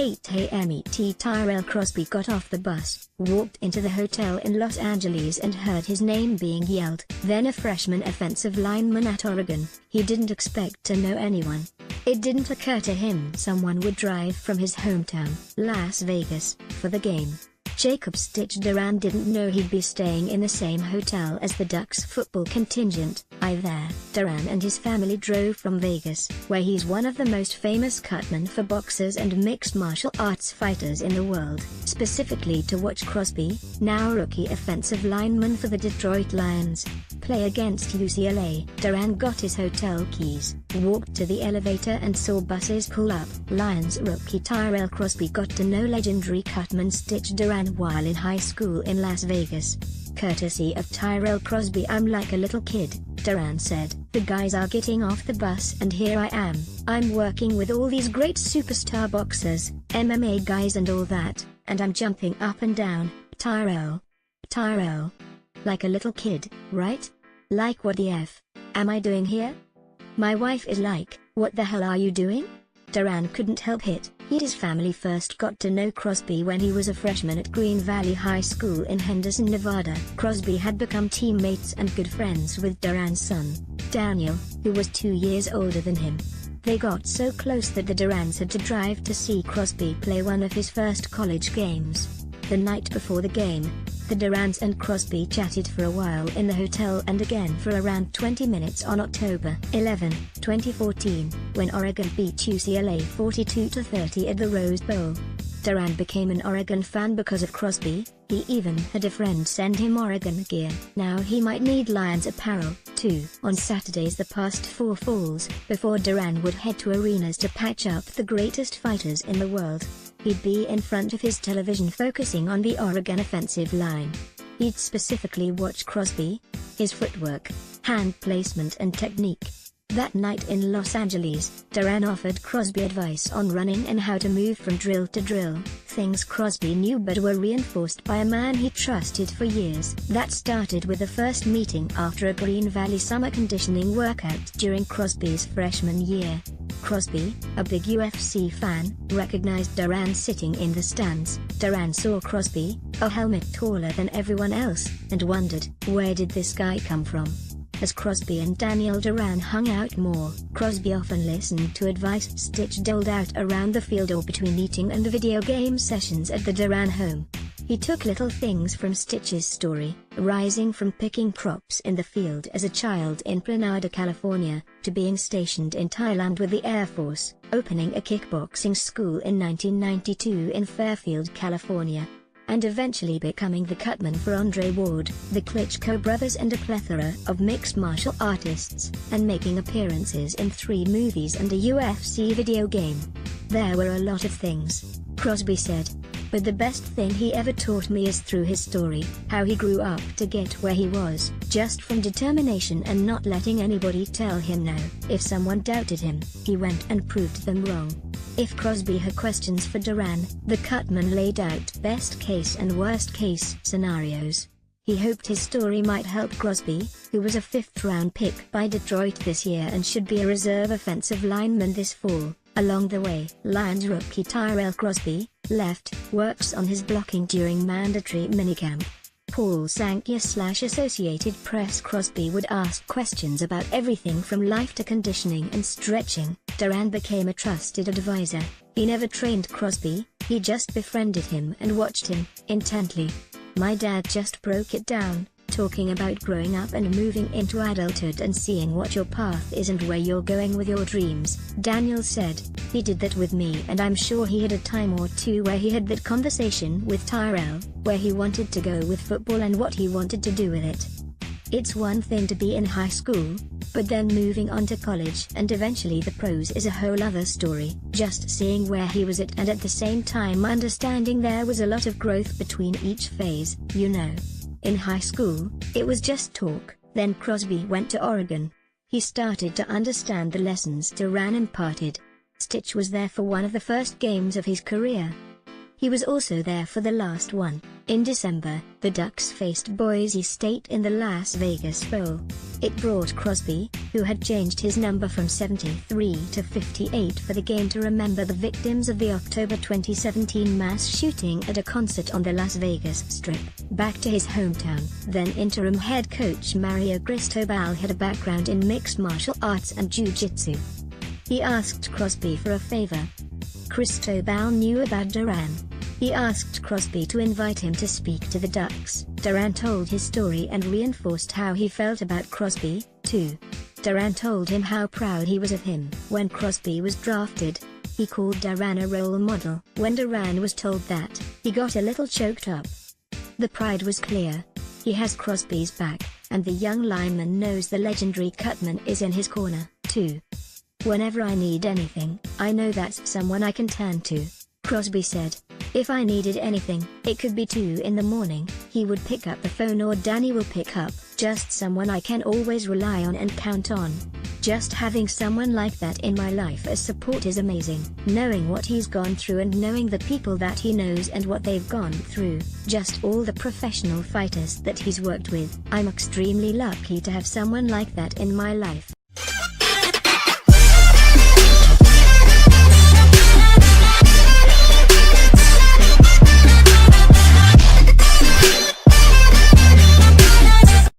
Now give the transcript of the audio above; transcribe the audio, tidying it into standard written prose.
8 a.m. Tyrell Crosby got off the bus, walked into the hotel in Los Angeles and heard his name being yelled. Then a freshman offensive lineman at Oregon. He didn't expect to know anyone. It didn't occur to him someone would drive from his hometown, Las Vegas, for the game. Jacob Stitch Duran didn't know he'd be staying in the same hotel as the Ducks football contingent. There, Duran and his family drove from Vegas, where he's one of the most famous cutmen for boxers and mixed martial arts fighters in the world, specifically to watch Crosby, now rookie offensive lineman for the Detroit Lions, play against UCLA. Duran got his hotel keys, walked to the elevator and saw buses pull up. Lions rookie Tyrell Crosby got to know legendary cutman Stitch Duran while in high school in Las Vegas. Courtesy of Tyrell Crosby, I'm like a little kid, Duran said. The guys are getting off the bus and here I am. I'm working with all these great superstar boxers, MMA guys and all that, and I'm jumping up and down. Tyrell. Like a little kid, right? Like what the F am I doing here? My wife is like, what the hell are you doing? Duran couldn't help it. His family first got to know Crosby when he was a freshman at Green Valley High School in Henderson, Nevada. Crosby had become teammates and good friends with Duran's son, Daniel, who was 2 years older than him. They got so close that the Durans had to drive to see Crosby play one of his first college games. The night before the game, the Durans and Crosby chatted for a while in the hotel and again for around 20 minutes on October 11, 2014, when Oregon beat UCLA 42-30 at the Rose Bowl. Duran became an Oregon fan because of Crosby. He even had a friend send him Oregon gear. Now he might need Lions apparel, too. On Saturdays the past 4 falls, before Duran would head to arenas to patch up the greatest fighters in the world, he'd be in front of his television focusing on the Oregon offensive line. He'd specifically watch Crosby, his footwork, hand placement and technique. That night in Los Angeles, Duran offered Crosby advice on running and how to move from drill to drill, things Crosby knew but were reinforced by a man he trusted for years. That started with the first meeting after a Green Valley summer conditioning workout during Crosby's freshman year. Crosby, a big UFC fan, recognized Duran sitting in the stands. Duran saw Crosby, a helmet taller than everyone else, and wondered, where did this guy come from? As Crosby and Daniel Duran hung out more, Crosby often listened to advice Stitch doled out around the field or between eating and video game sessions at the Duran home. He took little things from Stitch's story, rising from picking crops in the field as a child in Planada, California, to being stationed in Thailand with the Air Force, opening a kickboxing school in 1992 in Fairfield, California, and eventually becoming the cutman for Andre Ward, the Klitschko brothers and a plethora of mixed martial artists, and making appearances in 3 movies and a UFC video game. There were a lot of things, Crosby said, but the best thing he ever taught me is through his story, how he grew up to get where he was, just from determination and not letting anybody tell him no. If someone doubted him, he went and proved them wrong. If Crosby had questions for Duran, the cutman laid out best case and worst case scenarios. He hoped his story might help Crosby, who was a 5th-round pick by Detroit this year and should be a reserve offensive lineman this fall. Along the way, Lions rookie Tyrell Crosby, left, works on his blocking during mandatory minicamp. Paul Sankey/Associated Press. Crosby would ask questions about everything from life to conditioning and stretching. Duran became a trusted advisor. He never trained Crosby, he just befriended him and watched him intently. My dad just broke it down, talking about growing up and moving into adulthood and seeing what your path is and where you're going with your dreams. Daniel said, he did that with me and I'm sure he had a time or two where he had that conversation with Tyrell, where he wanted to go with football and what he wanted to do with it. It's one thing to be in high school, but then moving on to college and eventually the pros is a whole other story. Just seeing where he was at and at the same time understanding there was a lot of growth between each phase, you know. In high school, it was just talk. Then Crosby went to Oregon. He started to understand the lessons Duran imparted. Stitch was there for one of the first games of his career. He was also there for the last one. In December, the Ducks faced Boise State in the Las Vegas Bowl. It brought Crosby, who had changed his number from 73 to 58 for the game to remember the victims of the October 2017 mass shooting at a concert on the Las Vegas Strip, back to his hometown. Then interim head coach Mario Cristobal had a background in mixed martial arts and jiu-jitsu. He asked Crosby for a favor. Cristobal knew about Duran. He asked Crosby to invite him to speak to the Ducks. Duran told his story and reinforced how he felt about Crosby, too. Duran told him how proud he was of him. When Crosby was drafted, he called Duran a role model. When Duran was told that, he got a little choked up. The pride was clear. He has Crosby's back, and the young lineman knows the legendary Cutman is in his corner, too. Whenever I need anything, I know that's someone I can turn to, Crosby said. If I needed anything, it could be 2 in the morning, he would pick up the phone or Danny will pick up, just someone I can always rely on and count on. Just having someone like that in my life as support is amazing. Knowing what he's gone through and knowing the people that he knows and what they've gone through, just all the professional fighters that he's worked with, I'm extremely lucky to have someone like that in my life.